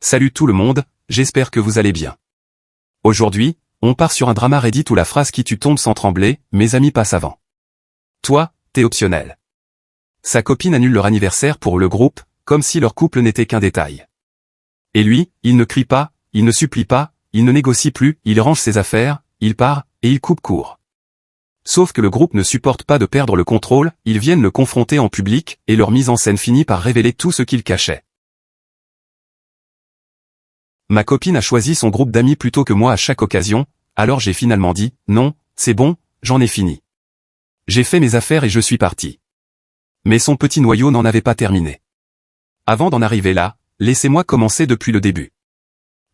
Salut tout le monde, j'espère que vous allez bien. Aujourd'hui, on part sur un drama Reddit où la phrase qui tue tombe sans trembler, mes amis passent avant. Toi, t'es optionnel. Sa copine annule leur anniversaire pour le groupe, comme si leur couple n'était qu'un détail. Et lui, il ne crie pas, il ne supplie pas, il ne négocie plus, il range ses affaires, il part, et il coupe court. Sauf que le groupe ne supporte pas de perdre le contrôle, ils viennent le confronter en public, et leur mise en scène finit par révéler tout ce qu'il cachait. Ma copine a choisi son groupe d'amis plutôt que moi à chaque occasion, alors j'ai finalement dit, non, c'est bon, j'en ai fini. J'ai fait mes affaires et je suis parti. Mais son petit noyau n'en avait pas terminé. Avant d'en arriver là, laissez-moi commencer depuis le début.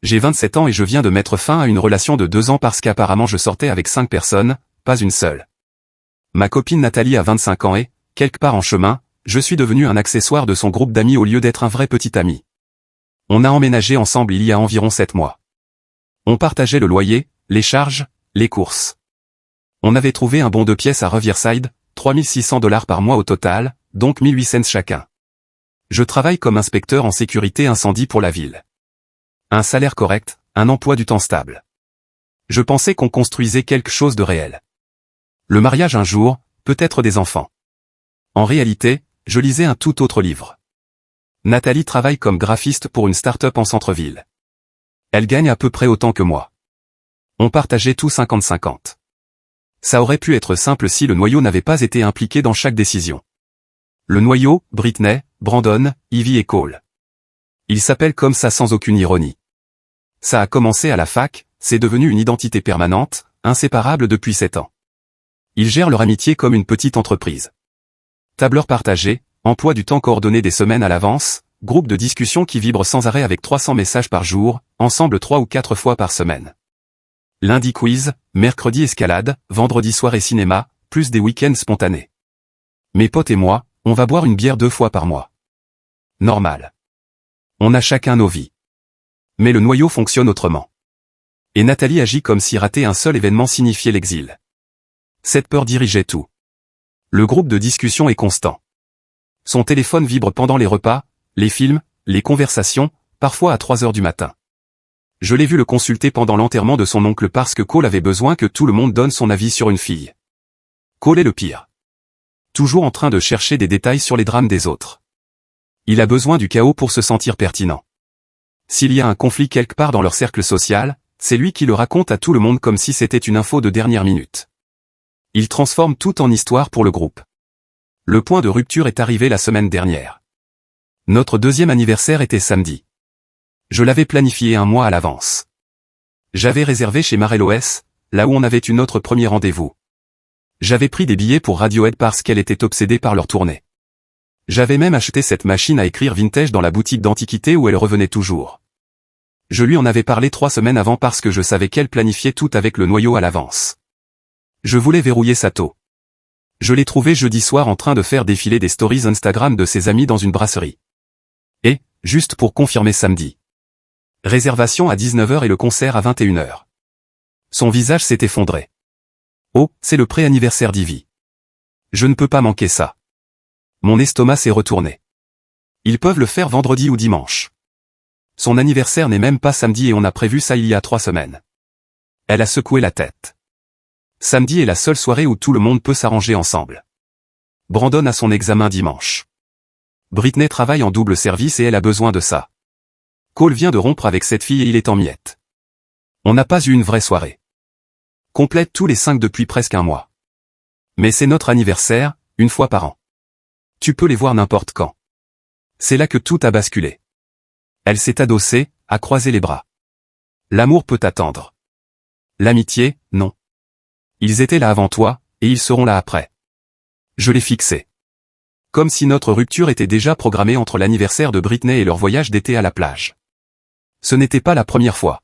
J'ai 27 ans et je viens de mettre fin à une relation de 2 ans parce qu'apparemment je sortais avec 5 personnes, pas une seule. Ma copine Nathalie a 25 ans et, quelque part en chemin, je suis devenu un accessoire de son groupe d'amis au lieu d'être un vrai petit ami. On a emménagé ensemble il y a environ 7 mois. On partageait le loyer, les charges, les courses. On avait trouvé un bon 2 pièces à Riverside, $3 600 par mois au total, donc 18 cents chacun. Je travaille comme inspecteur en sécurité incendie pour la ville. Un salaire correct, un emploi du temps stable. Je pensais qu'on construisait quelque chose de réel. Le mariage un jour, peut-être des enfants. En réalité, je lisais un tout autre livre. Nathalie travaille comme graphiste pour une start-up en centre-ville. Elle gagne à peu près autant que moi. On partageait tout 50-50. Ça aurait pu être simple si le noyau n'avait pas été impliqué dans chaque décision. Le noyau, Britney, Brandon, Ivy et Cole. Ils s'appellent comme ça sans aucune ironie. Ça a commencé à la fac, c'est devenu une identité permanente, inséparable depuis 7 ans. Ils gèrent leur amitié comme une petite entreprise. Tableur partagé, emploi du temps coordonné des semaines à l'avance, groupe de discussion qui vibre sans arrêt avec 300 messages par jour, ensemble 3 ou 4 fois par semaine. Lundi quiz, mercredi escalade, vendredi soirée cinéma, plus des week-ends spontanés. Mes potes et moi, on va boire une bière 2 fois par mois. Normal. On a chacun nos vies. Mais le noyau fonctionne autrement. Et Nathalie agit comme si rater un seul événement signifiait l'exil. Cette peur dirigeait tout. Le groupe de discussion est constant. Son téléphone vibre pendant les repas, les films, les conversations, parfois à 3 heures du matin. Je l'ai vu le consulter pendant l'enterrement de son oncle parce que Cole avait besoin que tout le monde donne son avis sur une fille. Cole est le pire. Toujours en train de chercher des détails sur les drames des autres. Il a besoin du chaos pour se sentir pertinent. S'il y a un conflit quelque part dans leur cercle social, c'est lui qui le raconte à tout le monde comme si c'était une info de dernière minute. Il transforme tout en histoire pour le groupe. Le point de rupture est arrivé la semaine dernière. Notre 2e anniversaire était samedi. Je l'avais planifié 1 mois à l'avance. J'avais réservé chez Marellos, là où on avait eu notre premier rendez-vous. J'avais pris des billets pour Radiohead parce qu'elle était obsédée par leur tournée. J'avais même acheté cette machine à écrire vintage dans la boutique d'antiquité où elle revenait toujours. Je lui en avais parlé 3 semaines avant parce que je savais qu'elle planifiait tout avec le noyau à l'avance. Je voulais verrouiller sa taux. Je l'ai trouvé jeudi soir en train de faire défiler des stories Instagram de ses amis dans une brasserie. Et, juste pour confirmer samedi. Réservation à 19 h et le concert à 21 h. Son visage s'est effondré. Oh, c'est le pré-anniversaire d'Ivy. Je ne peux pas manquer ça. Mon estomac s'est retourné. Ils peuvent le faire vendredi ou dimanche. Son anniversaire n'est même pas samedi et on a prévu ça il y a 3 semaines. Elle a secoué la tête. Samedi est la seule soirée où tout le monde peut s'arranger ensemble. Brandon a son examen dimanche. Britney travaille en double service et elle a besoin de ça. Cole vient de rompre avec cette fille et il est en miettes. On n'a pas eu une vraie soirée. Complète tous les 5 depuis presque 1 mois. Mais c'est notre anniversaire, 1 fois par an. Tu peux les voir n'importe quand. C'est là que tout a basculé. Elle s'est adossée, a croisé les bras. L'amour peut attendre. L'amitié, non. Ils étaient là avant toi, et ils seront là après. Je l'ai fixé. Comme si notre rupture était déjà programmée entre l'anniversaire de Britney et leur voyage d'été à la plage. Ce n'était pas la première fois.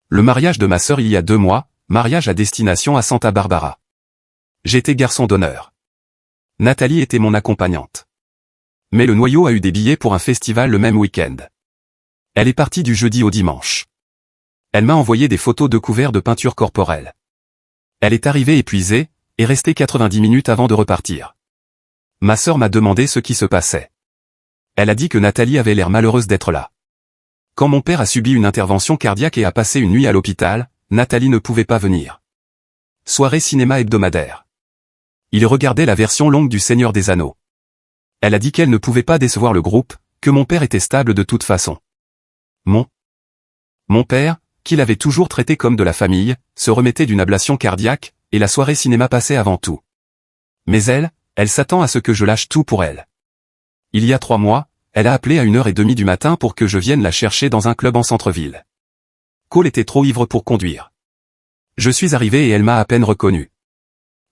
Le mariage de ma sœur il y a 2 mois, mariage à destination à Santa Barbara. J'étais garçon d'honneur. Nathalie était mon accompagnante. Mais le noyau a eu des billets pour un festival le même week-end. Elle est partie du jeudi au dimanche. Elle m'a envoyé des photos de couverts de peinture corporelle. Elle est arrivée épuisée, et restée 90 minutes avant de repartir. Ma sœur m'a demandé ce qui se passait. Elle a dit que Nathalie avait l'air malheureuse d'être là. Quand mon père a subi une intervention cardiaque et a passé une nuit à l'hôpital, Nathalie ne pouvait pas venir. Soirée cinéma hebdomadaire. Il regardait la version longue du Seigneur des Anneaux. Elle a dit qu'elle ne pouvait pas décevoir le groupe, que mon père était stable de toute façon. Mon père, qu'il avait toujours traité comme de la famille, se remettait d'une ablation cardiaque, et la soirée cinéma passait avant tout. Mais elle s'attend à ce que je lâche tout pour elle. Il y a 3 mois, elle a appelé à 1h30 du matin pour que je vienne la chercher dans un club en centre-ville. Cole était trop ivre pour conduire. Je suis arrivé et elle m'a à peine reconnu.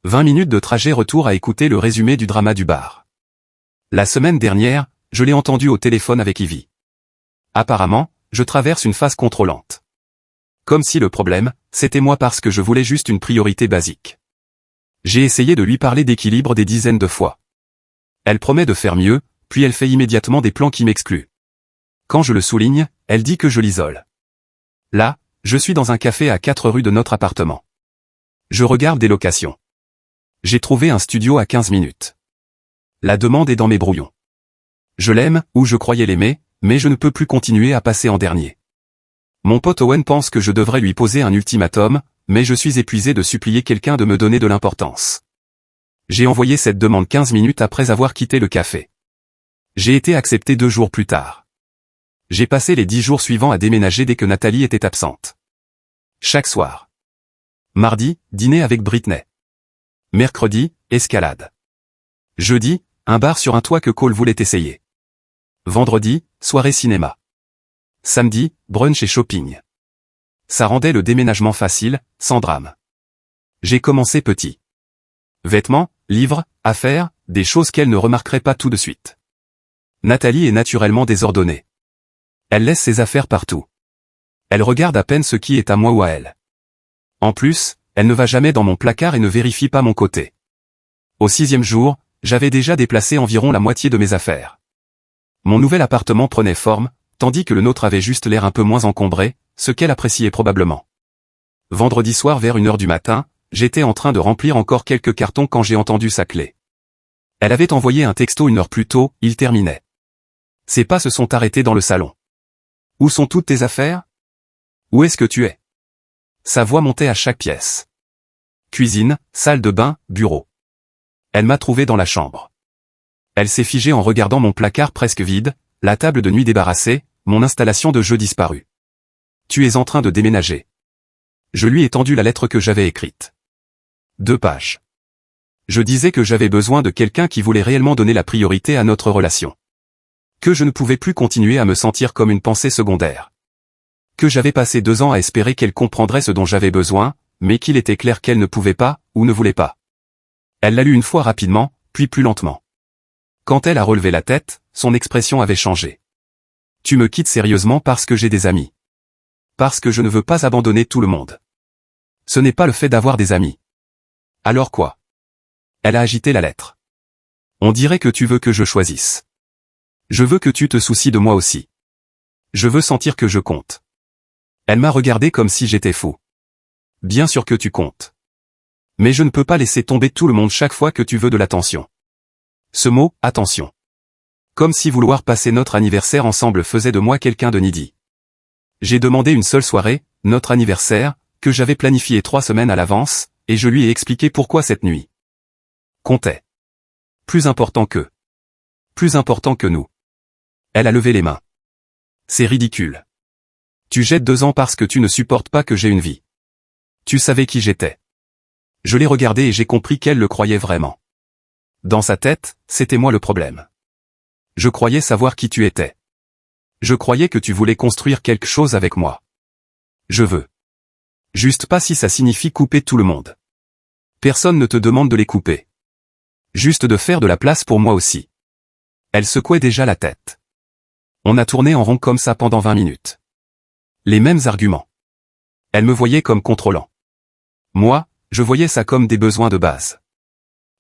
20 minutes de trajet retour à écouter le résumé du drama du bar. La semaine dernière, je l'ai entendu au téléphone avec Ivy. Apparemment, je traverse une phase contrôlante. Comme si le problème, c'était moi parce que je voulais juste une priorité basique. J'ai essayé de lui parler d'équilibre des dizaines de fois. Elle promet de faire mieux, puis elle fait immédiatement des plans qui m'excluent. Quand je le souligne, elle dit que je l'isole. Là, je suis dans un café à 4 rues de notre appartement. Je regarde des locations. J'ai trouvé un studio à 15 minutes. La demande est dans mes brouillons. Je l'aime, ou je croyais l'aimer, mais je ne peux plus continuer à passer en dernier. Mon pote Owen pense que je devrais lui poser un ultimatum, mais je suis épuisé de supplier quelqu'un de me donner de l'importance. J'ai envoyé cette demande 15 minutes après avoir quitté le café. J'ai été accepté 2 jours plus tard. J'ai passé les 10 jours suivants à déménager dès que Nathalie était absente. Chaque soir. Mardi, dîner avec Britney. Mercredi, escalade. Jeudi, un bar sur un toit que Cole voulait essayer. Vendredi, soirée cinéma. Samedi, brunch et shopping. Ça rendait le déménagement facile, sans drame. J'ai commencé petit. Vêtements, livres, affaires, des choses qu'elle ne remarquerait pas tout de suite. Nathalie est naturellement désordonnée. Elle laisse ses affaires partout. Elle regarde à peine ce qui est à moi ou à elle. En plus, elle ne va jamais dans mon placard et ne vérifie pas mon côté. Au 6e jour, j'avais déjà déplacé environ la moitié de mes affaires. Mon nouvel appartement prenait forme, tandis que le nôtre avait juste l'air un peu moins encombré, ce qu'elle appréciait probablement. Vendredi soir vers 1h du matin, j'étais en train de remplir encore quelques cartons quand j'ai entendu sa clé. Elle avait envoyé un texto 1 heure plus tôt, il terminait. Ses pas se sont arrêtés dans le salon. Où sont toutes tes affaires? Où est-ce que tu es? Sa voix montait à chaque pièce. Cuisine, salle de bain, bureau. Elle m'a trouvé dans la chambre. Elle s'est figée en regardant mon placard presque vide, la table de nuit débarrassée, mon installation de jeu disparue. Tu es en train de déménager. Je lui ai tendu la lettre que j'avais écrite. 2 pages. Je disais que j'avais besoin de quelqu'un qui voulait réellement donner la priorité à notre relation. Que je ne pouvais plus continuer à me sentir comme une pensée secondaire. Que j'avais passé 2 ans à espérer qu'elle comprendrait ce dont j'avais besoin, mais qu'il était clair qu'elle ne pouvait pas, ou ne voulait pas. Elle l'a lu une fois rapidement, puis plus lentement. Quand elle a relevé la tête, son expression avait changé. Tu me quittes sérieusement parce que j'ai des amis. Parce que je ne veux pas abandonner tout le monde. Ce n'est pas le fait d'avoir des amis. Alors quoi? Elle a agité la lettre. On dirait que tu veux que je choisisse. Je veux que tu te soucies de moi aussi. Je veux sentir que je compte. Elle m'a regardé comme si j'étais fou. Bien sûr que tu comptes. Mais je ne peux pas laisser tomber tout le monde chaque fois que tu veux de l'attention. Ce mot, attention. Comme si vouloir passer notre anniversaire ensemble faisait de moi quelqu'un de needy. J'ai demandé une seule soirée, notre anniversaire, que j'avais planifié 3 semaines à l'avance, et je lui ai expliqué pourquoi cette nuit comptait. Plus important que nous. Elle a levé les mains. C'est ridicule. Tu jettes 2 ans parce que tu ne supportes pas que j'ai une vie. Tu savais qui j'étais. Je l'ai regardée et j'ai compris qu'elle le croyait vraiment. Dans sa tête, c'était moi le problème. Je croyais savoir qui tu étais. Je croyais que tu voulais construire quelque chose avec moi. Je veux. Juste pas si ça signifie couper tout le monde. Personne ne te demande de les couper. Juste de faire de la place pour moi aussi. Elle secouait déjà la tête. On a tourné en rond comme ça pendant 20 minutes. Les mêmes arguments. Elle me voyait comme contrôlant. Moi, je voyais ça comme des besoins de base.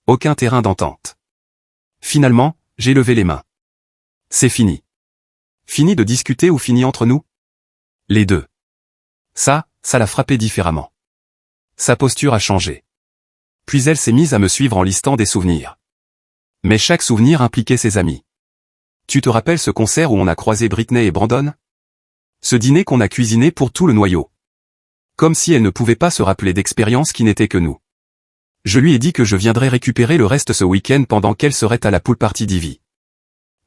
Aucun terrain d'entente. Finalement, j'ai levé les mains. C'est fini. Fini de discuter ou fini entre nous? Les deux. Ça l'a frappé différemment. Sa posture a changé. Puis elle s'est mise à me suivre en listant des souvenirs. Mais chaque souvenir impliquait ses amis. Tu te rappelles ce concert où on a croisé Britney et Brandon? Ce dîner qu'on a cuisiné pour tout le noyau. Comme si elle ne pouvait pas se rappeler d'expériences qui n'étaient que nous. Je lui ai dit que je viendrais récupérer le reste ce week-end pendant qu'elle serait à la pool party d'Ivy.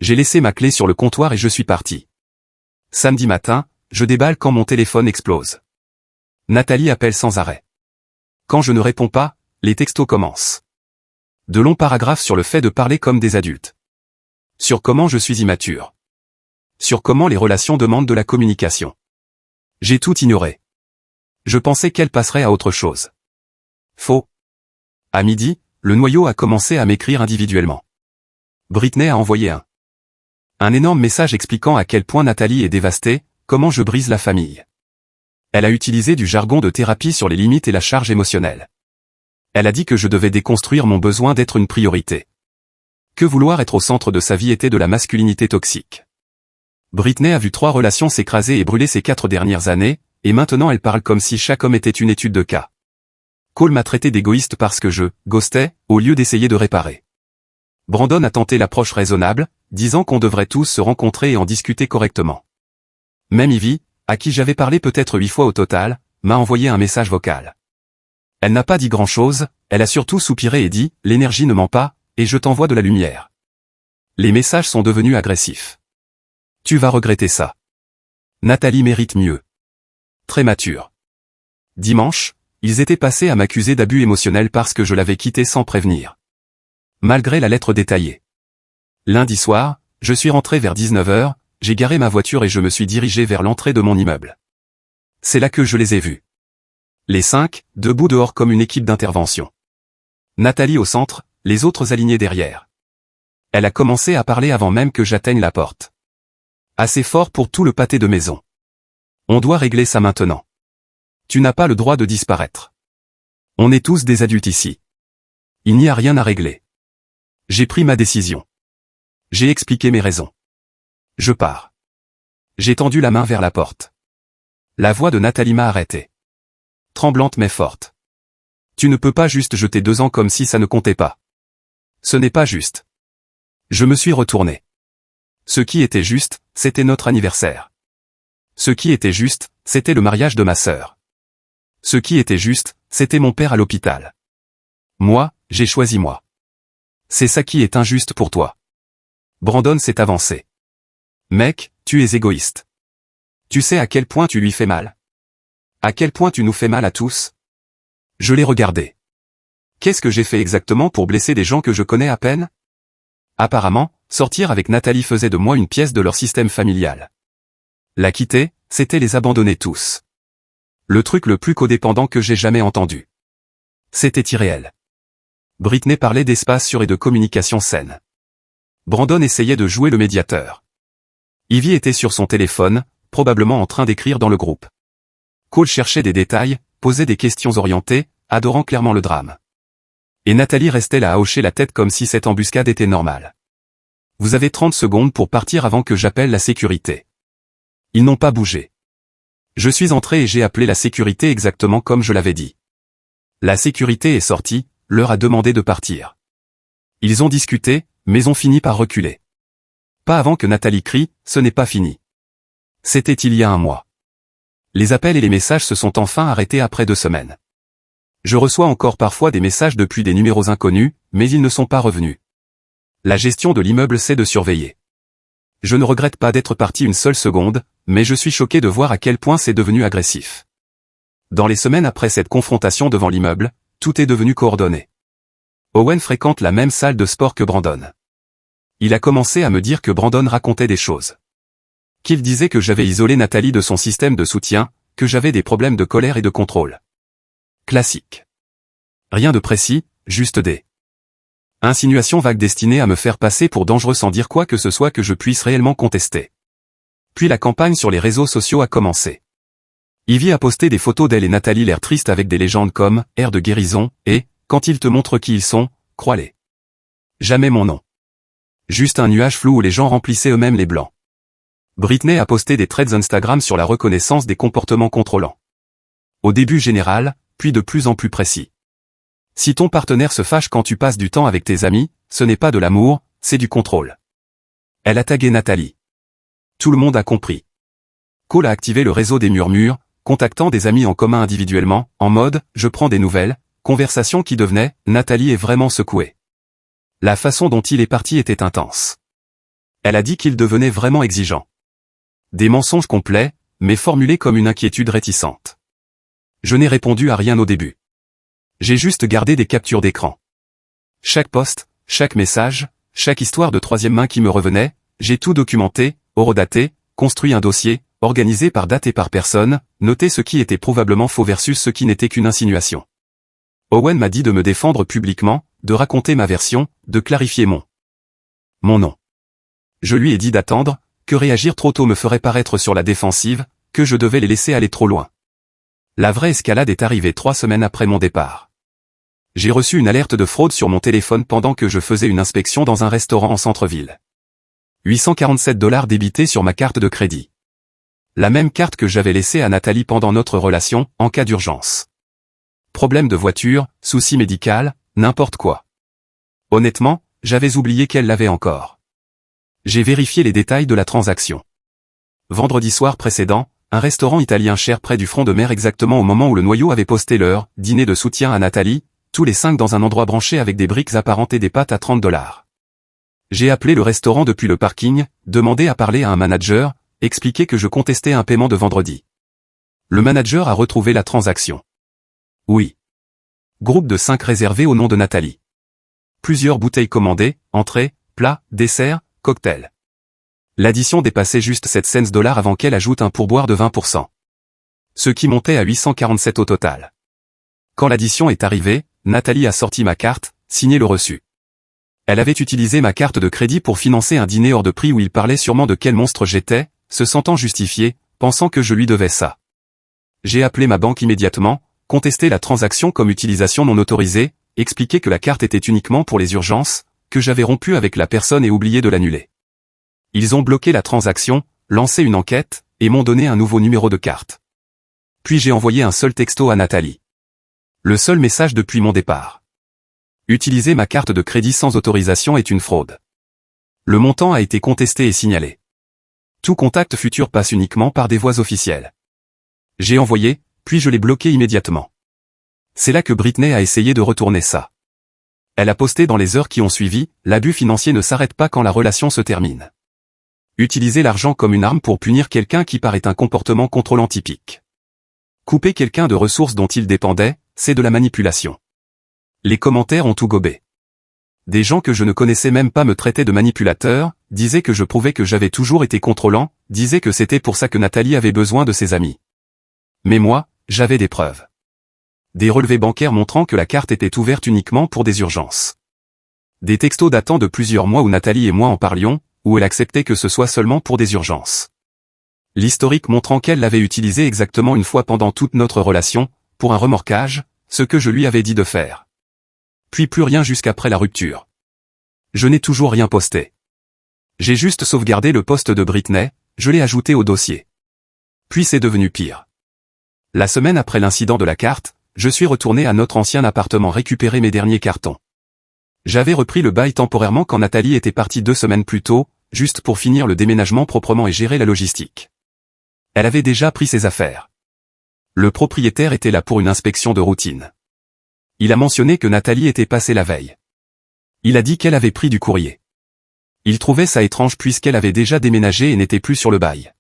J'ai laissé ma clé sur le comptoir et je suis parti. Samedi matin, je déballe quand mon téléphone explose. Nathalie appelle sans arrêt. Quand je ne réponds pas, les textos commencent. De longs paragraphes sur le fait de parler comme des adultes. Sur comment je suis immature. Sur comment les relations demandent de la communication. J'ai tout ignoré. Je pensais qu'elle passerait à autre chose. Faux. À midi, le noyau a commencé à m'écrire individuellement. Britney a envoyé un énorme message expliquant à quel point Nathalie est dévastée, comment je brise la famille. Elle a utilisé du jargon de thérapie sur les limites et la charge émotionnelle. Elle a dit que je devais déconstruire mon besoin d'être une priorité. Que vouloir être au centre de sa vie était de la masculinité toxique. Britney a vu 3 relations s'écraser et brûler ces 4 dernières années, et maintenant elle parle comme si chaque homme était une étude de cas. Cole m'a traité d'égoïste parce que je ghostais, au lieu d'essayer de réparer. Brandon a tenté l'approche raisonnable, disant qu'on devrait tous se rencontrer et en discuter correctement. Même Ivy, à qui j'avais parlé peut-être 8 fois au total, m'a envoyé un message vocal. Elle n'a pas dit grand-chose, elle a surtout soupiré et dit « L'énergie ne ment pas, et je t'envoie de la lumière ». Les messages sont devenus agressifs. Tu vas regretter ça. Nathalie mérite mieux. Très mature. Dimanche, ils étaient passés à m'accuser d'abus émotionnels parce que je l'avais quitté sans prévenir. Malgré la lettre détaillée. Lundi soir, je suis rentré vers 19h, j'ai garé ma voiture et je me suis dirigé vers l'entrée de mon immeuble. C'est là que je les ai vus. Les 5, debout dehors comme une équipe d'intervention. Nathalie au centre, les autres alignés derrière. Elle a commencé à parler avant même que j'atteigne la porte. Assez fort pour tout le pâté de maison. On doit régler ça maintenant. Tu n'as pas le droit de disparaître. On est tous des adultes ici. Il n'y a rien à régler. J'ai pris ma décision. J'ai expliqué mes raisons. Je pars. J'ai tendu la main vers la porte. La voix de Nathalie m'a arrêté. Tremblante mais forte. Tu ne peux pas juste jeter 2 ans comme si ça ne comptait pas. Ce n'est pas juste. Je me suis retourné. Ce qui était juste, c'était notre anniversaire. Ce qui était juste, c'était le mariage de ma sœur. Ce qui était juste, c'était mon père à l'hôpital. Moi, j'ai choisi moi. C'est ça qui est injuste pour toi. Brandon s'est avancé. Mec, tu es égoïste. Tu sais à quel point tu lui fais mal. À quel point tu nous fais mal à tous. Je l'ai regardé. Qu'est-ce que j'ai fait exactement pour blesser des gens que je connais à peine? Apparemment, sortir avec Nathalie faisait de moi une pièce de leur système familial. La quitter, c'était les abandonner tous. Le truc le plus codépendant que j'ai jamais entendu. C'était irréel. Britney parlait d'espace sûr et de communication saine. Brandon essayait de jouer le médiateur. Ivy était sur son téléphone, probablement en train d'écrire dans le groupe. Cole cherchait des détails, posait des questions orientées, adorant clairement le drame. Et Nathalie restait là à hocher la tête comme si cette embuscade était normale. Vous avez 30 secondes pour partir avant que j'appelle la sécurité. Ils n'ont pas bougé. Je suis entré et j'ai appelé la sécurité exactement comme je l'avais dit. La sécurité est sortie, leur a demandé de partir. Ils ont discuté, mais ont fini par reculer. Pas avant que Nathalie crie, ce n'est pas fini. C'était il y a 1 mois. Les appels et les messages se sont enfin arrêtés après 2 semaines. Je reçois encore parfois des messages depuis des numéros inconnus, mais ils ne sont pas revenus. La gestion de l'immeuble c'est de surveiller. Je ne regrette pas d'être parti une seule seconde, mais je suis choqué de voir à quel point c'est devenu agressif. Dans les semaines après cette confrontation devant l'immeuble, tout est devenu coordonné. Owen fréquente la même salle de sport que Brandon. Il a commencé à me dire que Brandon racontait des choses. Qu'il disait que j'avais isolé Nathalie de son système de soutien, que j'avais des problèmes de colère et de contrôle. Classique. Rien de précis, juste des insinuations vagues destinées à me faire passer pour dangereux sans dire quoi que ce soit que je puisse réellement contester. Puis la campagne sur les réseaux sociaux a commencé. Ivy a posté des photos d'elle et Nathalie l'air triste avec des légendes comme « air de guérison » et « quand ils te montrent qui ils sont, crois-les ». Jamais mon nom. Juste un nuage flou où les gens remplissaient eux-mêmes les blancs. Britney a posté des threads Instagram sur la reconnaissance des comportements contrôlants. Au début général, puis de plus en plus précis. Si ton partenaire se fâche quand tu passes du temps avec tes amis, ce n'est pas de l'amour, c'est du contrôle. Elle a tagué Nathalie. Tout le monde a compris. Cole a activé le réseau des murmures, contactant des amis en commun individuellement, en mode « je prends des nouvelles », conversation qui devenait « Nathalie est vraiment secouée ». La façon dont il est parti était intense. Elle a dit qu'il devenait vraiment exigeant. Des mensonges complets, mais formulés comme une inquiétude réticente. Je n'ai répondu à rien au début. J'ai juste gardé des captures d'écran. Chaque post, chaque message, chaque histoire de troisième main qui me revenait, j'ai tout documenté, horodaté, construit un dossier, organisé par date et par personne, noté ce qui était probablement faux versus ce qui n'était qu'une insinuation. Owen m'a dit de me défendre publiquement, de raconter ma version, de clarifier mon nom. Je lui ai dit d'attendre, que réagir trop tôt me ferait paraître sur la défensive, que je devais les laisser aller trop loin. La vraie escalade est arrivée 3 semaines après mon départ. J'ai reçu une alerte de fraude sur mon téléphone pendant que je faisais une inspection dans un restaurant en centre-ville. 847 $ débités sur ma carte de crédit. La même carte que j'avais laissée à Nathalie pendant notre relation, en cas d'urgence. Problème de voiture, souci médical, n'importe quoi. Honnêtement, j'avais oublié qu'elle l'avait encore. J'ai vérifié les détails de la transaction. Vendredi soir précédent, un restaurant italien cher près du front de mer exactement au moment où le noyau avait posté leur dîner de soutien à Nathalie, tous les 5 dans un endroit branché avec des briques apparentes et des pâtes à 30 $. J'ai appelé le restaurant depuis le parking, demandé à parler à un manager, expliqué que je contestais un paiement de vendredi. Le manager a retrouvé la transaction. Oui. Groupe de 5 réservé au nom de Nathalie. Plusieurs bouteilles commandées, entrées, plats, desserts, cocktails. L'addition dépassait juste 700 $ avant qu'elle ajoute un pourboire de 20%. Ce qui montait à 847 au total. Quand l'addition est arrivée, Nathalie a sorti ma carte, signé le reçu. Elle avait utilisé ma carte de crédit pour financer un dîner hors de prix où il parlait sûrement de quel monstre j'étais, se sentant justifié, pensant que je lui devais ça. J'ai appelé ma banque immédiatement, contesté la transaction comme utilisation non autorisée, expliqué que la carte était uniquement pour les urgences, que j'avais rompu avec la personne et oublié de l'annuler. Ils ont bloqué la transaction, lancé une enquête, et m'ont donné un nouveau numéro de carte. Puis j'ai envoyé un seul texto à Nathalie. Le seul message depuis mon départ. Utiliser ma carte de crédit sans autorisation est une fraude. Le montant a été contesté et signalé. Tout contact futur passe uniquement par des voies officielles. J'ai envoyé, puis je l'ai bloqué immédiatement. C'est là que Britney a essayé de retourner ça. Elle a posté dans les heures qui ont suivi, l'abus financier ne s'arrête pas quand la relation se termine. Utiliser l'argent comme une arme pour punir quelqu'un qui paraît un comportement contrôlant typique. Couper quelqu'un de ressources dont il dépendait, c'est de la manipulation. Les commentaires ont tout gobé. Des gens que je ne connaissais même pas me traitaient de manipulateur, disaient que je prouvais que j'avais toujours été contrôlant, disaient que c'était pour ça que Nathalie avait besoin de ses amis. Mais moi, j'avais des preuves. Des relevés bancaires montrant que la carte était ouverte uniquement pour des urgences. Des textos datant de plusieurs mois où Nathalie et moi en parlions, où elle acceptait que ce soit seulement pour des urgences. L'historique montrant qu'elle l'avait utilisé exactement une fois pendant toute notre relation, pour un remorquage, ce que je lui avais dit de faire. Puis plus rien jusqu'après la rupture. Je n'ai toujours rien posté. J'ai juste sauvegardé le post de Britney, je l'ai ajouté au dossier. Puis c'est devenu pire. La semaine après l'incident de la carte, je suis retourné à notre ancien appartement récupérer mes derniers cartons. J'avais repris le bail temporairement quand Nathalie était partie 2 semaines plus tôt, juste pour finir le déménagement proprement et gérer la logistique. Elle avait déjà pris ses affaires. Le propriétaire était là pour une inspection de routine. Il a mentionné que Nathalie était passée la veille. Il a dit qu'elle avait pris du courrier. Il trouvait ça étrange puisqu'elle avait déjà déménagé et n'était plus sur le bail.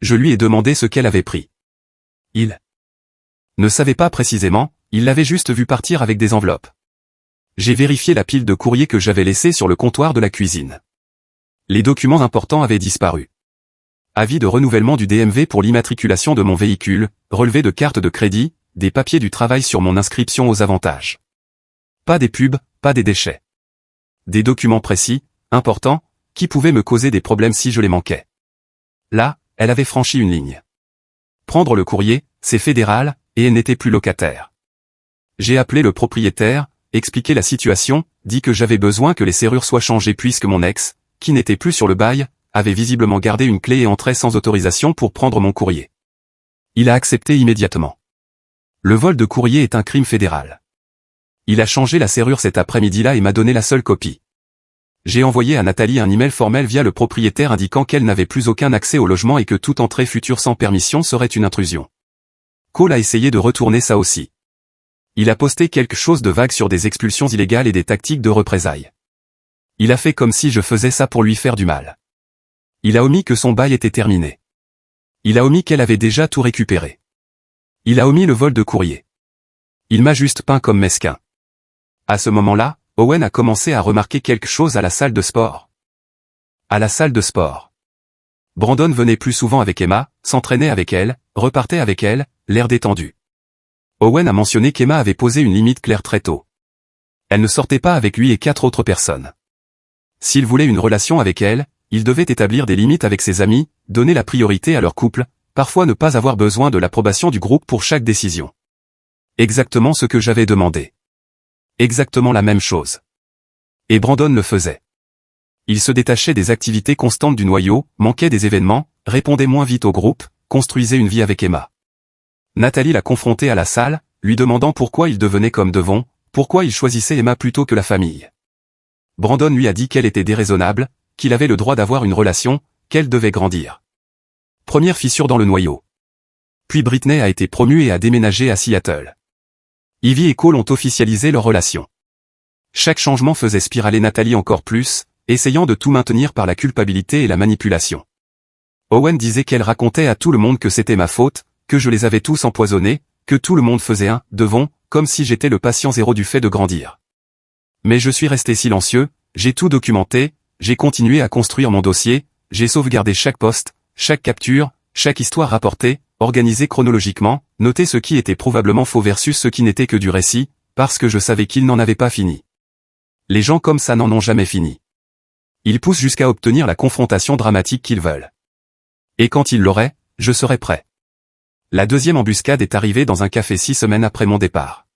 Je lui ai demandé ce qu'elle avait pris. Il ne savait pas précisément, il l'avait juste vu partir avec des enveloppes. J'ai vérifié la pile de courrier que j'avais laissée sur le comptoir de la cuisine. Les documents importants avaient disparu. Avis de renouvellement du DMV pour l'immatriculation de mon véhicule, relevé de carte de crédit, des papiers du travail sur mon inscription aux avantages. Pas des pubs, pas des déchets. Des documents précis, importants, qui pouvaient me causer des problèmes si je les manquais. Là, elle avait franchi une ligne. Prendre le courrier, c'est fédéral, et elle n'était plus locataire. J'ai appelé le propriétaire, expliqué la situation, dit que j'avais besoin que les serrures soient changées puisque mon ex, qui n'était plus sur le bail, avait visiblement gardé une clé et entrait sans autorisation pour prendre mon courrier. Il a accepté immédiatement. Le vol de courrier est un crime fédéral. Il a changé la serrure cet après-midi-là et m'a donné la seule copie. J'ai envoyé à Nathalie un email formel via le propriétaire indiquant qu'elle n'avait plus aucun accès au logement et que toute entrée future sans permission serait une intrusion. Cole a essayé de retourner ça aussi. Il a posté quelque chose de vague sur des expulsions illégales et des tactiques de représailles. Il a fait comme si je faisais ça pour lui faire du mal. Il a omis que son bail était terminé. Il a omis qu'elle avait déjà tout récupéré. Il a omis le vol de courrier. Il m'a juste peint comme mesquin. À ce moment-là, Owen a commencé à remarquer quelque chose à la salle de sport. À la salle de sport. Brandon venait plus souvent avec Emma, s'entraînait avec elle, repartait avec elle, l'air détendu. Owen a mentionné qu'Emma avait posé une limite claire très tôt. Elle ne sortait pas avec lui et 4 autres personnes. S'il voulait une relation avec elle, il devait établir des limites avec ses amis, donner la priorité à leur couple, parfois ne pas avoir besoin de l'approbation du groupe pour chaque décision. Exactement ce que j'avais demandé. Exactement la même chose. Et Brandon le faisait. Il se détachait des activités constantes du noyau, manquait des événements, répondait moins vite au groupe, construisait une vie avec Emma. Nathalie l'a confronté à la salle, lui demandant pourquoi il devenait comme Devon, pourquoi il choisissait Emma plutôt que la famille. Brandon lui a dit qu'elle était déraisonnable, qu'il avait le droit d'avoir une relation, qu'elle devait grandir. Première fissure dans le noyau. Puis Britney a été promue et a déménagé à Seattle. Ivy et Cole ont officialisé leur relation. Chaque changement faisait spiraler Nathalie encore plus, essayant de tout maintenir par la culpabilité et la manipulation. Owen disait qu'elle racontait à tout le monde que c'était ma faute, que je les avais tous empoisonnés, que tout le monde faisait un « Devon », comme si j'étais le patient zéro du fait de grandir. Mais je suis resté silencieux, j'ai tout documenté, j'ai continué à construire mon dossier, j'ai sauvegardé chaque poste, chaque capture, chaque histoire rapportée, organisée chronologiquement, noté ce qui était probablement faux versus ce qui n'était que du récit, parce que je savais qu'ils n'en avaient pas fini. Les gens comme ça n'en ont jamais fini. Ils poussent jusqu'à obtenir la confrontation dramatique qu'ils veulent. Et quand ils l'auraient, je serais prêt. La deuxième embuscade est arrivée dans un café 6 semaines après mon départ.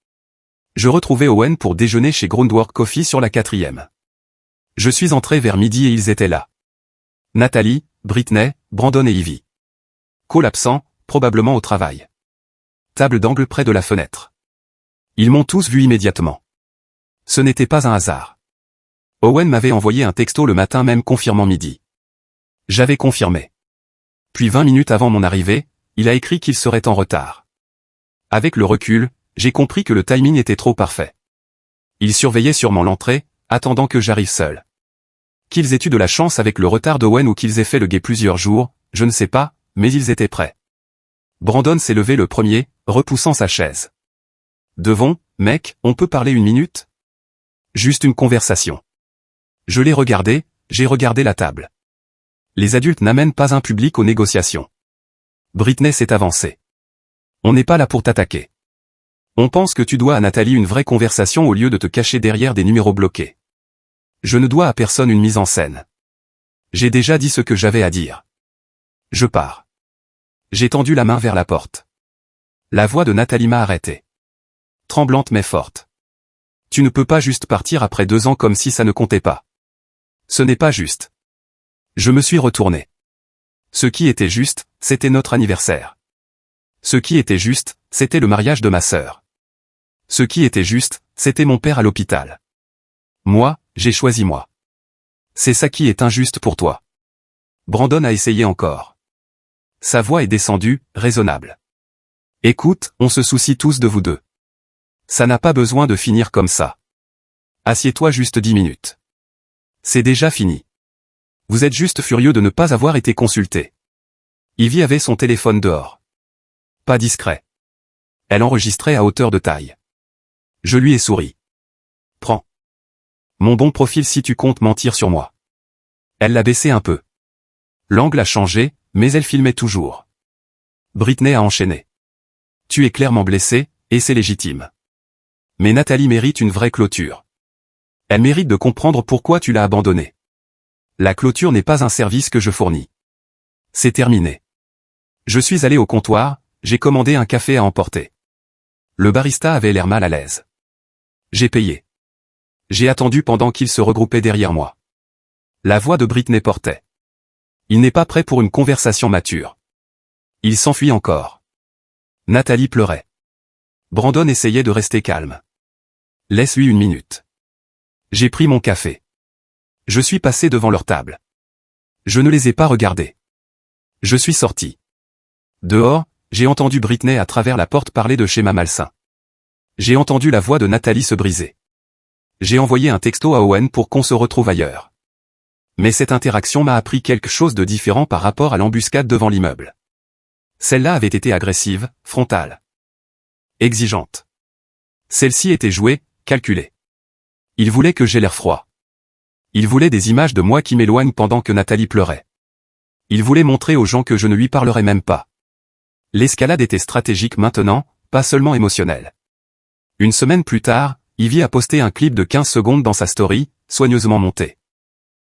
Je retrouvais Owen pour déjeuner chez Groundwork Coffee sur la 4e. Je suis entré vers midi et ils étaient là. Nathalie, Britney, Brandon et Ivy. Cole absent, probablement au travail. Table d'angle près de la fenêtre. Ils m'ont tous vu immédiatement. Ce n'était pas un hasard. Owen m'avait envoyé un texto le matin même confirmant midi. J'avais confirmé. Puis 20 minutes avant mon arrivée, il a écrit qu'il serait en retard. Avec le recul, j'ai compris que le timing était trop parfait. Il surveillait sûrement l'entrée, attendant que j'arrive seul. Qu'ils aient eu de la chance avec le retard d'Owen ou qu'ils aient fait le guet plusieurs jours, je ne sais pas, mais ils étaient prêts. Brandon s'est levé le premier, repoussant sa chaise. Devon, mec, on peut parler une minute? Juste une conversation. Je l'ai regardé, j'ai regardé la table. Les adultes n'amènent pas un public aux négociations. Britney s'est avancée. On n'est pas là pour t'attaquer. On pense que tu dois à Nathalie une vraie conversation au lieu de te cacher derrière des numéros bloqués. Je ne dois à personne une mise en scène. J'ai déjà dit ce que j'avais à dire. Je pars. J'ai tendu la main vers la porte. La voix de Nathalie m'a arrêté. Tremblante mais forte. Tu ne peux pas juste partir après 2 ans comme si ça ne comptait pas. Ce n'est pas juste. Je me suis retourné. Ce qui était juste, c'était notre anniversaire. Ce qui était juste, c'était le mariage de ma sœur. Ce qui était juste, c'était mon père à l'hôpital. Moi, j'ai choisi moi. C'est ça qui est injuste pour toi. Brandon a essayé encore. Sa voix est descendue, raisonnable. Écoute, on se soucie tous de vous deux. Ça n'a pas besoin de finir comme ça. Assieds-toi juste 10 minutes. C'est déjà fini. Vous êtes juste furieux de ne pas avoir été consulté. Ivy avait son téléphone dehors. Pas discret. Elle enregistrait à hauteur de taille. Je lui ai souri. Prends. Mon bon profil si tu comptes mentir sur moi. Elle l'a baissé un peu. L'angle a changé, mais elle filmait toujours. Britney a enchaîné. Tu es clairement blessé, et c'est légitime. Mais Nathalie mérite une vraie clôture. Elle mérite de comprendre pourquoi tu l'as abandonnée. La clôture n'est pas un service que je fournis. C'est terminé. Je suis allé au comptoir, j'ai commandé un café à emporter. Le barista avait l'air mal à l'aise. J'ai payé. J'ai attendu pendant qu'il se regroupait derrière moi. La voix de Britney portait. Il n'est pas prêt pour une conversation mature. Il s'enfuit encore. Nathalie pleurait. Brandon essayait de rester calme. Laisse-lui 1 minute. J'ai pris mon café. Je suis passé devant leur table. Je ne les ai pas regardés. Je suis sorti. Dehors, j'ai entendu Britney à travers la porte parler de schéma malsain. J'ai entendu la voix de Nathalie se briser. J'ai envoyé un texto à Owen pour qu'on se retrouve ailleurs. Mais cette interaction m'a appris quelque chose de différent par rapport à l'embuscade devant l'immeuble. Celle-là avait été agressive, frontale. Exigeante. Celle-ci était jouée, calculée. Il voulait que j'aie l'air froid. Il voulait des images de moi qui m'éloignent pendant que Nathalie pleurait. Il voulait montrer aux gens que je ne lui parlerais même pas. L'escalade était stratégique maintenant, pas seulement émotionnelle. Une semaine plus tard, Ivy a posté un clip de 15 secondes dans sa story, soigneusement monté.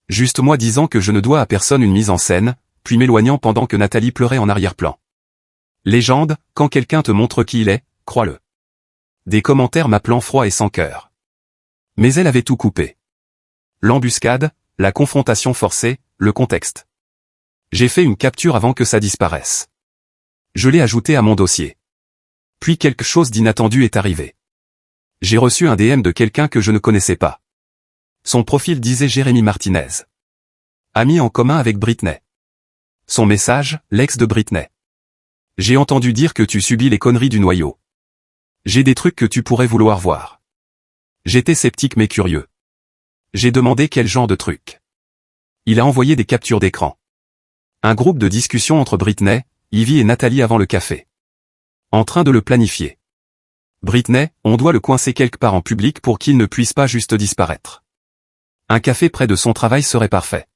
Juste moi disant que je ne dois à personne une mise en scène, puis m'éloignant pendant que Nathalie pleurait en arrière-plan. Légende, quand quelqu'un te montre qui il est, crois-le. Des commentaires m'appelant froid et sans cœur. Mais elle avait tout coupé. L'embuscade, la confrontation forcée, le contexte. J'ai fait une capture avant que ça disparaisse. Je l'ai ajouté à mon dossier. Puis quelque chose d'inattendu est arrivé. J'ai reçu un DM de quelqu'un que je ne connaissais pas. Son profil disait Jérémy Martinez. Ami en commun avec Britney. Son message, l'ex de Britney. J'ai entendu dire que tu subis les conneries du noyau. J'ai des trucs que tu pourrais vouloir voir. J'étais sceptique mais curieux. J'ai demandé quel genre de trucs. Il a envoyé des captures d'écran. Un groupe de discussion entre Britney, Ivy et Nathalie avant le café. En train de le planifier. Britney, on doit le coincer quelque part en public pour qu'il ne puisse pas juste disparaître. Un café près de son travail serait parfait.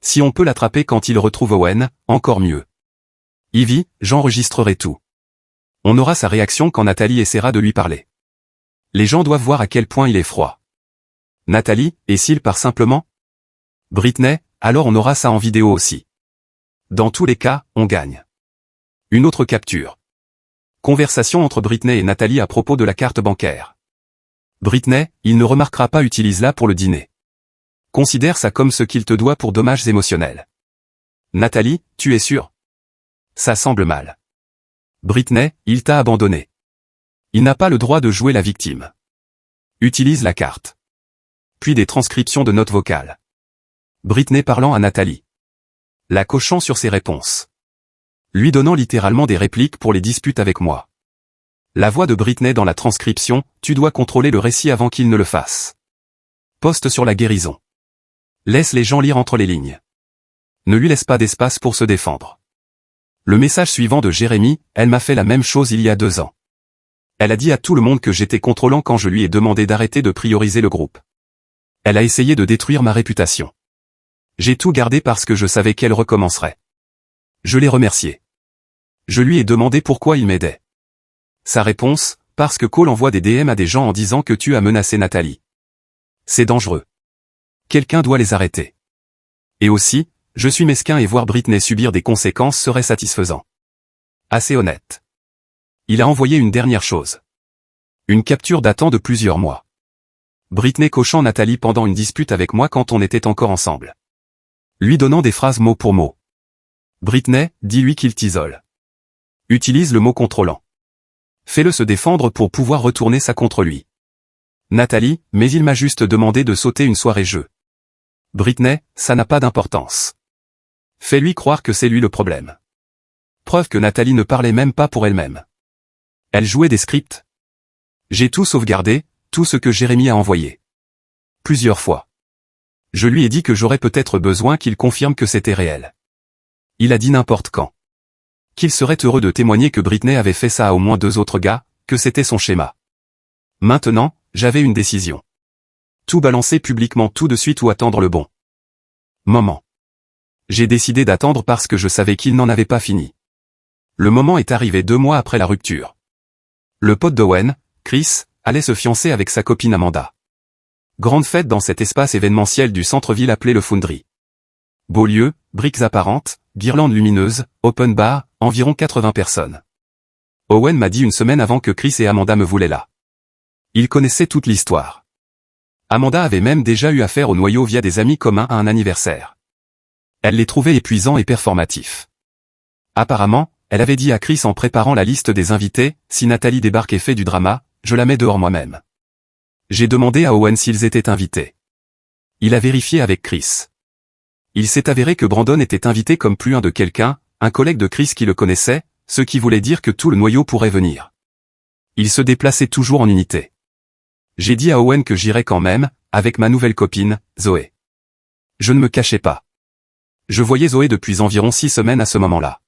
Si on peut l'attraper quand il retrouve Owen, encore mieux. Ivy, j'enregistrerai tout. On aura sa réaction quand Nathalie essaiera de lui parler. Les gens doivent voir à quel point il est froid. Nathalie, et s'il part simplement? Britney, alors on aura ça en vidéo aussi. Dans tous les cas, on gagne. Une autre capture. Conversation entre Britney et Nathalie à propos de la carte bancaire. Britney, il ne remarquera pas, utilise-la pour le dîner. Considère ça comme ce qu'il te doit pour dommages émotionnels. Nathalie, tu es sûre? Ça semble mal. Britney, il t'a abandonné. Il n'a pas le droit de jouer la victime. Utilise la carte. Puis des transcriptions de notes vocales. Britney parlant à Nathalie. La cochant sur ses réponses. Lui donnant littéralement des répliques pour les disputes avec moi. La voix de Britney dans la transcription, tu dois contrôler le récit avant qu'il ne le fasse. Poste sur la guérison. Laisse les gens lire entre les lignes. Ne lui laisse pas d'espace pour se défendre. Le message suivant de Jérémy, elle m'a fait la même chose il y a 2 ans. Elle a dit à tout le monde que j'étais contrôlant quand je lui ai demandé d'arrêter de prioriser le groupe. Elle a essayé de détruire ma réputation. J'ai tout gardé parce que je savais qu'elle recommencerait. Je l'ai remercié. Je lui ai demandé pourquoi il m'aidait. Sa réponse, parce que Cole envoie des DM à des gens en disant que tu as menacé Nathalie. C'est dangereux. Quelqu'un doit les arrêter. Et aussi, je suis mesquin et voir Britney subir des conséquences serait satisfaisant. Assez honnête. Il a envoyé une dernière chose. Une capture datant de plusieurs mois. Britney cochant Nathalie pendant une dispute avec moi quand on était encore ensemble. Lui donnant des phrases mot pour mot. Britney, dis-lui qu'il t'isole. Utilise le mot contrôlant. Fais-le se défendre pour pouvoir retourner ça contre lui. Nathalie, mais il m'a juste demandé de sauter une soirée jeu. Britney, ça n'a pas d'importance. Fais-lui croire que c'est lui le problème. Preuve que Nathalie ne parlait même pas pour elle-même. Elle jouait des scripts. J'ai tout sauvegardé, tout ce que Jérémy a envoyé. Plusieurs fois. Je lui ai dit que j'aurais peut-être besoin qu'il confirme que c'était réel. Il a dit n'importe quand. Qu'il serait heureux de témoigner que Britney avait fait ça à au moins 2 autres gars, que c'était son schéma. Maintenant, j'avais une décision. Tout balancer publiquement tout de suite ou attendre le bon moment. J'ai décidé d'attendre parce que je savais qu'il n'en avait pas fini. Le moment est arrivé 2 mois après la rupture. Le pote d'Owen, Chris, allait se fiancer avec sa copine Amanda. Grande fête dans cet espace événementiel du centre-ville appelé le Foundry. Beau lieu, briques apparentes, guirlandes lumineuses, open bar, environ 80 personnes. Owen m'a dit une semaine avant que Chris et Amanda me voulaient là. Il connaissait toute l'histoire. Amanda avait même déjà eu affaire au noyau via des amis communs à un anniversaire. Elle les trouvait épuisants et performatifs. Apparemment, elle avait dit à Chris en préparant la liste des invités, si Nathalie débarque et fait du drama, je la mets dehors moi-même. J'ai demandé à Owen s'ils étaient invités. Il a vérifié avec Chris. Il s'est avéré que Brandon était invité comme plus un de quelqu'un, un collègue de Chris qui le connaissait, ce qui voulait dire que tout le noyau pourrait venir. Il se déplaçait toujours en unité. J'ai dit à Owen que j'irais quand même, avec ma nouvelle copine, Zoé. Je ne me cachais pas. Je voyais Zoé depuis environ 6 semaines à ce moment-là.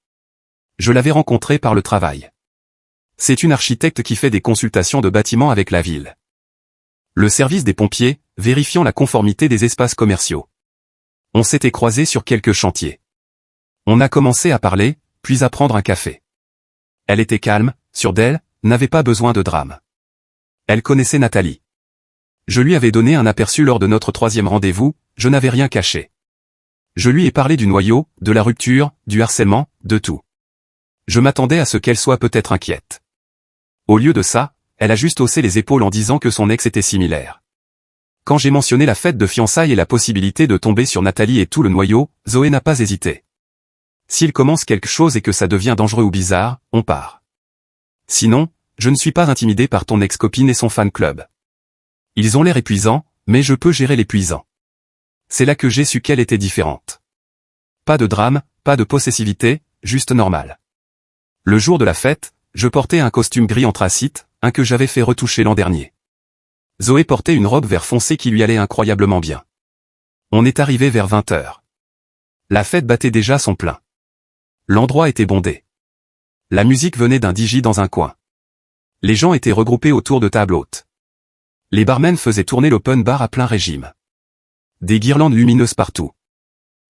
Je l'avais rencontrée par le travail. C'est une architecte qui fait des consultations de bâtiments avec la ville. Le service des pompiers, vérifiant la conformité des espaces commerciaux. On s'était croisés sur quelques chantiers. On a commencé à parler, puis à prendre un café. Elle était calme, sûre d'elle, n'avait pas besoin de drame. Elle connaissait Nathalie. Je lui avais donné un aperçu lors de notre 3e rendez-vous, je n'avais rien caché. Je lui ai parlé du noyau, de la rupture, du harcèlement, de tout. Je m'attendais à ce qu'elle soit peut-être inquiète. Au lieu de ça, elle a juste haussé les épaules en disant que son ex était similaire. Quand j'ai mentionné la fête de fiançailles et la possibilité de tomber sur Nathalie et tout le noyau, Zoé n'a pas hésité. S'il commence quelque chose et que ça devient dangereux ou bizarre, on part. Sinon, je ne suis pas intimidé par ton ex-copine et son fan club. Ils ont l'air épuisants, mais je peux gérer l'épuisant. C'est là que j'ai su qu'elle était différente. Pas de drame, pas de possessivité, juste normal. Le jour de la fête, je portais un costume gris anthracite, un que j'avais fait retoucher l'an dernier. Zoé portait une robe vert foncé qui lui allait incroyablement bien. On est arrivé vers 20h. La fête battait déjà son plein. L'endroit était bondé. La musique venait d'un DJ dans un coin. Les gens étaient regroupés autour de tables hautes. Les barmen faisaient tourner l'open bar à plein régime. Des guirlandes lumineuses partout.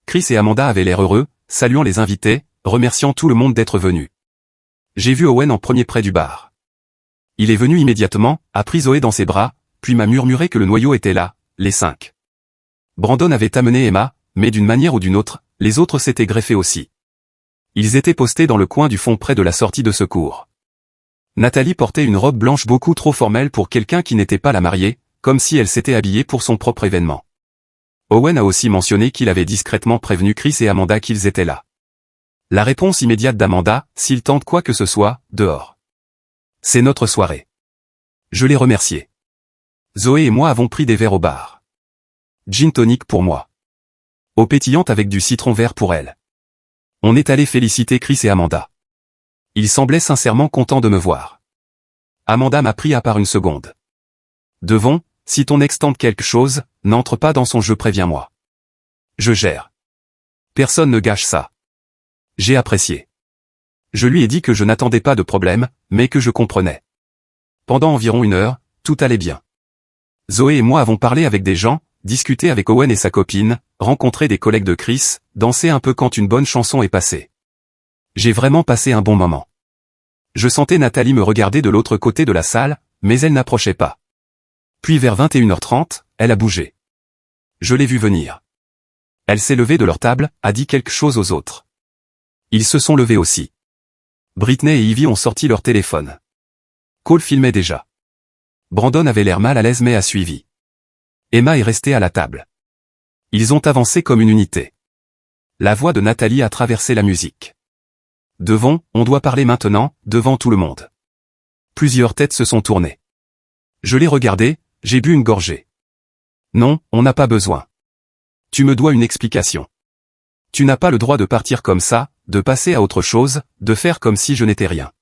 Chris et Amanda avaient l'air heureux, saluant les invités, remerciant tout le monde d'être venu. J'ai vu Owen en premier près du bar. Il est venu immédiatement, a pris Zoé dans ses bras, puis m'a murmuré que le noyau était là, les 5. Brandon avait amené Emma, mais d'une manière ou d'une autre, les autres s'étaient greffés aussi. Ils étaient postés dans le coin du fond près de la sortie de secours. Nathalie portait une robe blanche beaucoup trop formelle pour quelqu'un qui n'était pas la mariée, comme si elle s'était habillée pour son propre événement. Owen a aussi mentionné qu'il avait discrètement prévenu Chris et Amanda qu'ils étaient là. La réponse immédiate d'Amanda, s'il tente quoi que ce soit, dehors. C'est notre soirée. Je l'ai remercié. Zoé et moi avons pris des verres au bar. Gin tonic pour moi. Eau pétillante avec du citron vert pour elle. On est allé féliciter Chris et Amanda. Ils semblaient sincèrement contents de me voir. Amanda m'a pris à part une seconde. Devon, si ton ex tente quelque chose, n'entre pas dans son jeu, préviens-moi. Je gère. Personne ne gâche ça. J'ai apprécié. Je lui ai dit que je n'attendais pas de problème, mais que je comprenais. Pendant environ 1 heure, tout allait bien. Zoé et moi avons parlé avec des gens, discuté avec Owen et sa copine, rencontré des collègues de Chris, dansé un peu quand une bonne chanson est passée. J'ai vraiment passé un bon moment. Je sentais Nathalie me regarder de l'autre côté de la salle, mais elle n'approchait pas. Puis vers 21h30, elle a bougé. Je l'ai vue venir. Elle s'est levée de leur table, a dit quelque chose aux autres. Ils se sont levés aussi. Britney et Ivy ont sorti leur téléphone. Cole filmait déjà. Brandon avait l'air mal à l'aise mais a suivi. Emma est restée à la table. Ils ont avancé comme une unité. La voix de Nathalie a traversé la musique. Devon, on doit parler maintenant, devant tout le monde. Plusieurs têtes se sont tournées. Je l'ai regardé, j'ai bu une gorgée. Non, on n'a pas besoin. Tu me dois une explication. Tu n'as pas le droit de partir comme ça, de passer à autre chose, de faire comme si je n'étais rien.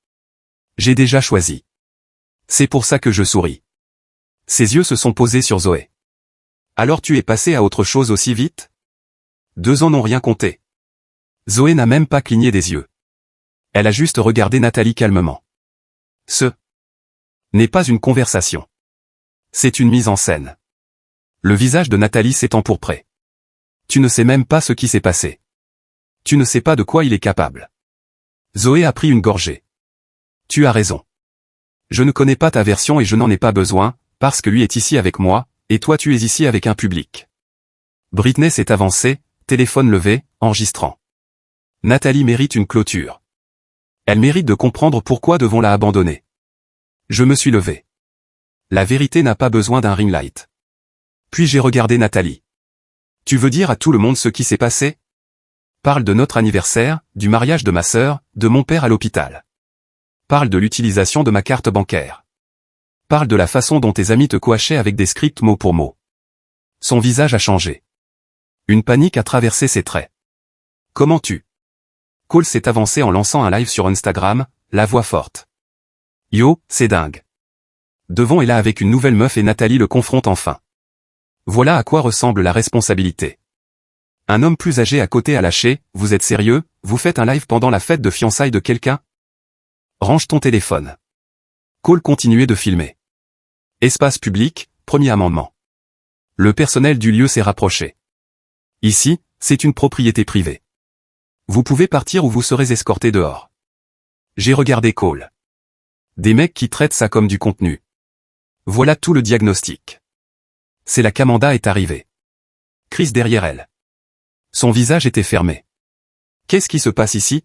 J'ai déjà choisi. C'est pour ça que je souris. Ses yeux se sont posés sur Zoé. Alors tu es passé à autre chose aussi vite? 2 ans n'ont rien compté. Zoé n'a même pas cligné des yeux. Elle a juste regardé Nathalie calmement. Ce n'est pas une conversation. C'est une mise en scène. Le visage de Nathalie s'est empourpré. Tu ne sais même pas ce qui s'est passé. Tu ne sais pas de quoi il est capable. Zoé a pris une gorgée. Tu as raison. Je ne connais pas ta version et je n'en ai pas besoin, parce que lui est ici avec moi, et toi tu es ici avec un public. Britney s'est avancée, téléphone levé, enregistrant. Nathalie mérite une clôture. Elle mérite de comprendre pourquoi devons la abandonner. Je me suis levé. La vérité n'a pas besoin d'un ring light. Puis j'ai regardé Nathalie. Tu veux dire à tout le monde ce qui s'est passé? Parle de notre anniversaire, du mariage de ma sœur, de mon père à l'hôpital. Parle de l'utilisation de ma carte bancaire. Parle de la façon dont tes amis te coachaient avec des scripts mot pour mot. Son visage a changé. Une panique a traversé ses traits. Comment tu? Cole s'est avancé en lançant un live sur Instagram, la voix forte. Yo, c'est dingue. Devon est là avec une nouvelle meuf et Nathalie le confronte enfin. Voilà à quoi ressemble la responsabilité. Un homme plus âgé à côté a lâché, vous êtes sérieux, vous faites un live pendant la fête de fiançailles de quelqu'un? Range ton téléphone. Cole continuait de filmer. Espace public, premier amendement. Le personnel du lieu s'est rapproché. Ici, c'est une propriété privée. Vous pouvez partir ou vous serez escorté dehors. J'ai regardé Cole. Des mecs qui traitent ça comme du contenu. Voilà tout le diagnostic. C'est là qu'Amanda est arrivée. Chris derrière elle. Son visage était fermé. Qu'est-ce qui se passe ici?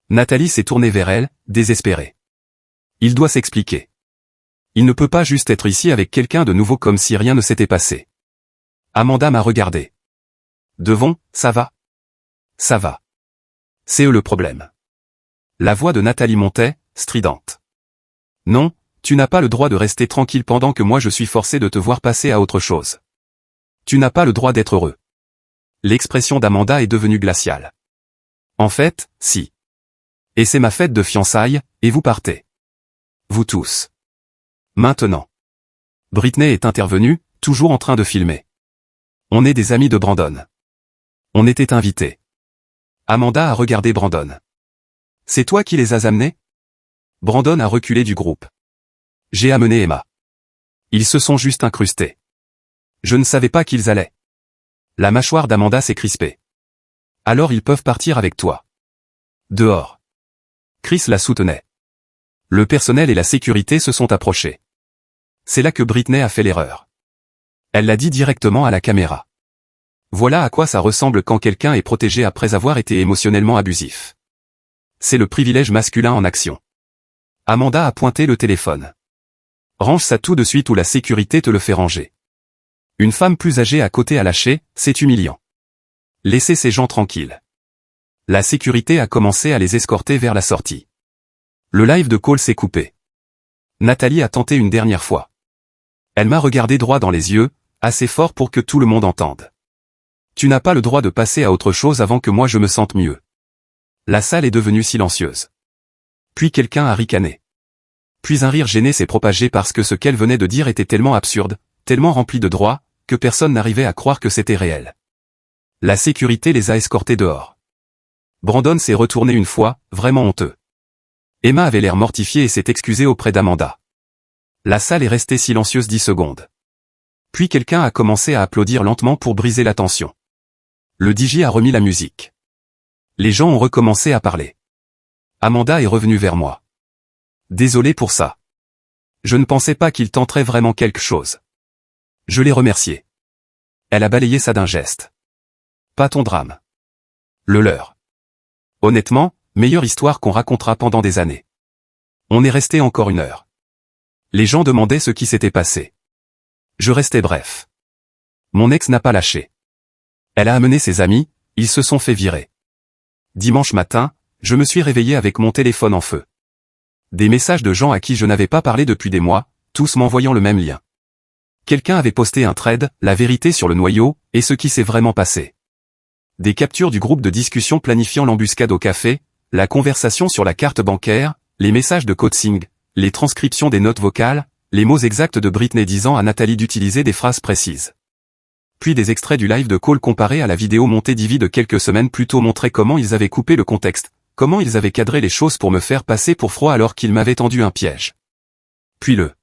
Nathalie s'est tournée vers elle, désespérée. Il doit s'expliquer. Il ne peut pas juste être ici avec quelqu'un de nouveau comme si rien ne s'était passé. Amanda m'a regardé. Devon, ça va? Ça va. C'est eux le problème. La voix de Nathalie montait, stridente. Non, tu n'as pas le droit de rester tranquille pendant que moi je suis forcé de te voir passer à autre chose. Tu n'as pas le droit d'être heureux. L'expression d'Amanda est devenue glaciale. En fait, si. Et c'est ma fête de fiançailles, et vous partez. Vous tous. Maintenant. Britney est intervenue, toujours en train de filmer. On est des amis de Brandon. On était invités. Amanda a regardé Brandon. C'est toi qui les as amenés? Brandon a reculé du groupe. J'ai amené Emma. Ils se sont juste incrustés. Je ne savais pas qu'ils allaient. La mâchoire d'Amanda s'est crispée. Alors ils peuvent partir avec toi. Dehors. Chris la soutenait. Le personnel et la sécurité se sont approchés. C'est là que Britney a fait l'erreur. Elle l'a dit directement à la caméra. Voilà à quoi ça ressemble quand quelqu'un est protégé après avoir été émotionnellement abusif. C'est le privilège masculin en action. Amanda a pointé le téléphone. Range ça tout de suite ou la sécurité te le fait ranger. Une femme plus âgée à côté a lâché, c'est humiliant. Laissez ces gens tranquilles. La sécurité a commencé à les escorter vers la sortie. Le live de Cole s'est coupé. Nathalie a tenté une dernière fois. Elle m'a regardé droit dans les yeux, assez fort pour que tout le monde entende. Tu n'as pas le droit de passer à autre chose avant que moi je me sente mieux. La salle est devenue silencieuse. Puis quelqu'un a ricané. Puis un rire gêné s'est propagé parce que ce qu'elle venait de dire était tellement absurde, tellement rempli de droit, que personne n'arrivait à croire que c'était réel. La sécurité les a escortés dehors. Brandon s'est retourné une fois, vraiment honteux. Emma avait l'air mortifiée et s'est excusée auprès d'Amanda. La salle est restée silencieuse 10 secondes. Puis quelqu'un a commencé à applaudir lentement pour briser la tension. Le DJ a remis la musique. Les gens ont recommencé à parler. Amanda est revenue vers moi. Désolé pour ça. Je ne pensais pas qu'il tenterait vraiment quelque chose. Je l'ai remercié. Elle a balayé ça d'un geste. Pas ton drame. Le leur. Honnêtement, meilleure histoire qu'on racontera pendant des années. On est resté encore 1 heure. Les gens demandaient ce qui s'était passé. Je restais bref. Mon ex n'a pas lâché. Elle a amené ses amis, ils se sont fait virer. Dimanche matin, je me suis réveillé avec mon téléphone en feu. Des messages de gens à qui je n'avais pas parlé depuis des mois, tous m'envoyant le même lien. Quelqu'un avait posté un thread, la vérité sur le noyau, et ce qui s'est vraiment passé. Des captures du groupe de discussion planifiant l'embuscade au café, la conversation sur la carte bancaire, les messages de coaching, les transcriptions des notes vocales, les mots exacts de Britney disant à Nathalie d'utiliser des phrases précises. Puis des extraits du live de Cole comparé à la vidéo montée d'Ivy de quelques semaines plus tôt montraient comment ils avaient coupé le contexte, comment ils avaient cadré les choses pour me faire passer pour froid alors qu'ils m'avaient tendu un piège. Puis le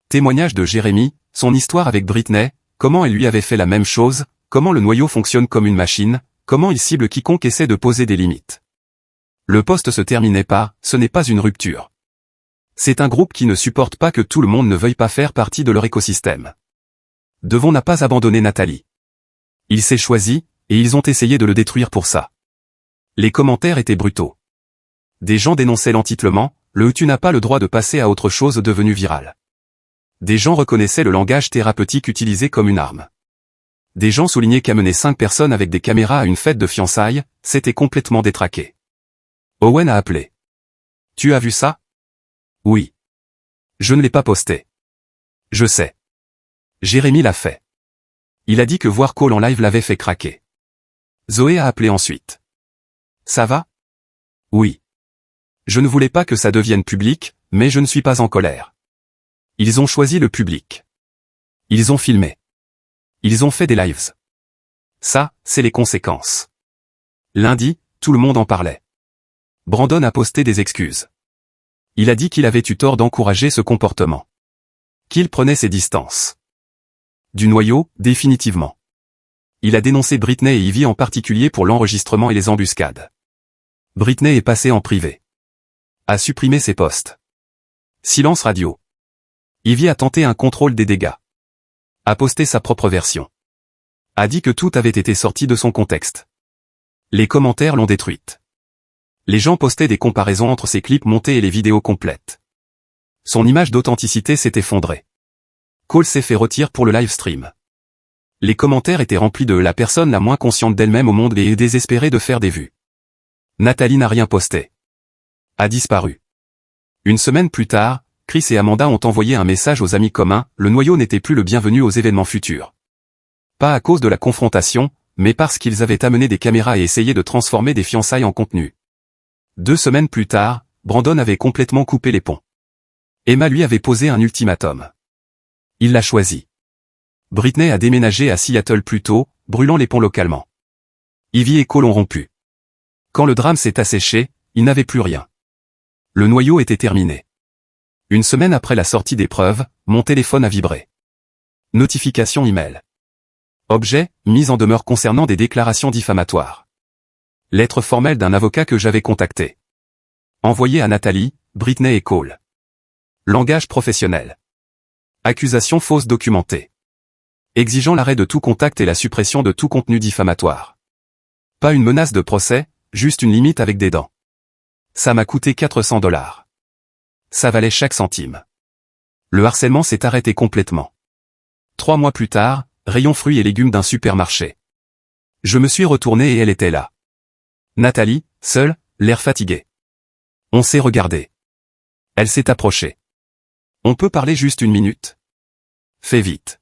témoignage de Jérémy, son histoire avec Britney, comment elle lui avait fait la même chose, comment le noyau fonctionne comme une machine, comment il cible quiconque essaie de poser des limites. Le post se terminait par « Ce n'est pas une rupture. C'est un groupe qui ne supporte pas que tout le monde ne veuille pas faire partie de leur écosystème. Devon n'a pas abandonné Nathalie. Il s'est choisi, et ils ont essayé de le détruire pour ça. » Les commentaires étaient brutaux. Des gens dénonçaient l'entitlement, le « tu n'as pas le droit de passer à autre chose » devenu viral. Des gens reconnaissaient le langage thérapeutique utilisé comme une arme. Des gens soulignaient qu'amener 5 personnes avec des caméras à une fête de fiançailles, c'était complètement détraqué. Owen a appelé. Tu as vu ça? Oui. Je ne l'ai pas posté. Je sais. Jérémy l'a fait. Il a dit que voir Cole en live l'avait fait craquer. Zoé a appelé ensuite. Ça va? Oui. Je ne voulais pas que ça devienne public, mais je ne suis pas en colère. Ils ont choisi le public. Ils ont filmé. Ils ont fait des lives. Ça, c'est les conséquences. Lundi, tout le monde en parlait. Brandon a posté des excuses. Il a dit qu'il avait eu tort d'encourager ce comportement. Qu'il prenait ses distances. Du noyau, définitivement. Il a dénoncé Britney et Ivy en particulier pour l'enregistrement et les embuscades. Britney est passée en privé. A supprimé ses posts. Silence radio. Ivy a tenté un contrôle des dégâts. A posté sa propre version. A dit que tout avait été sorti de son contexte. Les commentaires l'ont détruite. Les gens postaient des comparaisons entre ses clips montés et les vidéos complètes. Son image d'authenticité s'est effondrée. Cole s'est fait retirer pour le live stream. Les commentaires étaient remplis de la personne la moins consciente d'elle-même au monde et désespérée de faire des vues. Nathalie n'a rien posté. A disparu. Une semaine plus tard, Chris et Amanda ont envoyé un message aux amis communs, le noyau n'était plus le bienvenu aux événements futurs. Pas à cause de la confrontation, mais parce qu'ils avaient amené des caméras et essayé de transformer des fiançailles en contenu. 2 semaines plus tard, Brandon avait complètement coupé les ponts. Emma lui avait posé un ultimatum. Il l'a choisi. Britney a déménagé à Seattle plus tôt, brûlant les ponts localement. Ivy et Cole ont rompu. Quand le drame s'est asséché, il n'avait plus rien. Le noyau était terminé. Une semaine après la sortie des preuves, mon téléphone a vibré. Notification email. Objet, mise en demeure concernant des déclarations diffamatoires. Lettre formelle d'un avocat que j'avais contacté. Envoyé à Nathalie, Britney et Cole. Langage professionnel. Accusation fausse documentée. Exigeant l'arrêt de tout contact et la suppression de tout contenu diffamatoire. Pas une menace de procès, juste une limite avec des dents. Ça m'a coûté $400. Ça valait chaque centime. Le harcèlement s'est arrêté complètement. 3 mois plus tard, rayon fruits et légumes d'un supermarché. Je me suis retourné et elle était là. Nathalie, seule, l'air fatigué. On s'est regardé. Elle s'est approchée. On peut parler juste 1 minute? Fais vite.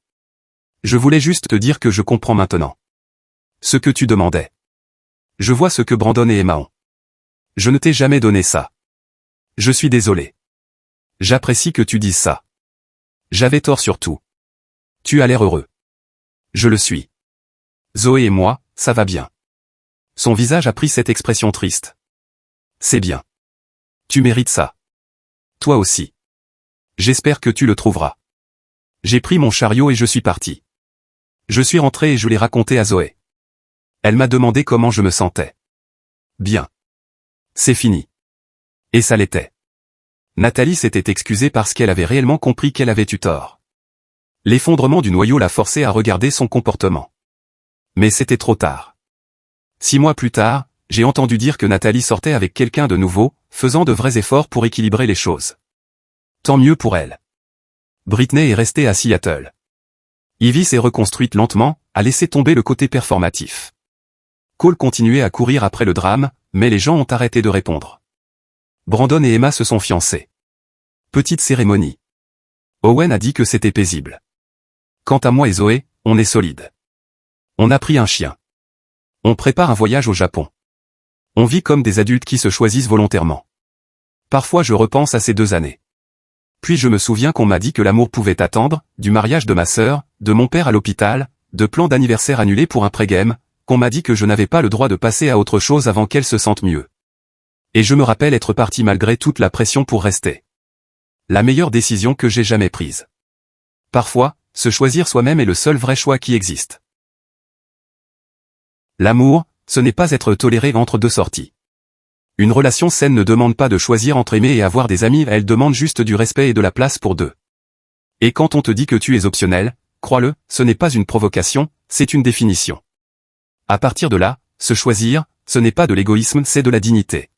Je voulais juste te dire que je comprends maintenant. Ce que tu demandais. Je vois ce que Brandon et Emma ont. Je ne t'ai jamais donné ça. Je suis désolé. J'apprécie que tu dises ça. J'avais tort sur tout. Tu as l'air heureux. Je le suis. Zoé et moi, ça va bien. Son visage a pris cette expression triste. C'est bien. Tu mérites ça. Toi aussi. J'espère que tu le trouveras. J'ai pris mon chariot et je suis parti. Je suis rentré et je l'ai raconté à Zoé. Elle m'a demandé comment je me sentais. Bien. C'est fini. Et ça l'était. Nathalie s'était excusée parce qu'elle avait réellement compris qu'elle avait eu tort. L'effondrement du noyau l'a forcée à regarder son comportement. Mais c'était trop tard. 6 mois plus tard, j'ai entendu dire que Nathalie sortait avec quelqu'un de nouveau, faisant de vrais efforts pour équilibrer les choses. Tant mieux pour elle. Britney est restée à Seattle. Ivy s'est reconstruite lentement, a laissé tomber le côté performatif. Cole continuait à courir après le drame, mais les gens ont arrêté de répondre. Brandon et Emma se sont fiancés. Petite cérémonie. Owen a dit que c'était paisible. Quant à moi et Zoé, on est solide. On a pris un chien. On prépare un voyage au Japon. On vit comme des adultes qui se choisissent volontairement. Parfois je repense à ces 2 années. Puis je me souviens qu'on m'a dit que l'amour pouvait attendre, du mariage de ma sœur, de mon père à l'hôpital, de plans d'anniversaire annulés pour un pré-game, qu'on m'a dit que je n'avais pas le droit de passer à autre chose avant qu'elle se sente mieux. Et je me rappelle être parti malgré toute la pression pour rester. La meilleure décision que j'ai jamais prise. Parfois, se choisir soi-même est le seul vrai choix qui existe. L'amour, ce n'est pas être toléré entre 2 sorties. Une relation saine ne demande pas de choisir entre aimer et avoir des amis, elle demande juste du respect et de la place pour 2. Et quand on te dit que tu es optionnel, crois-le, ce n'est pas une provocation, c'est une définition. À partir de là, se choisir, ce n'est pas de l'égoïsme, c'est de la dignité.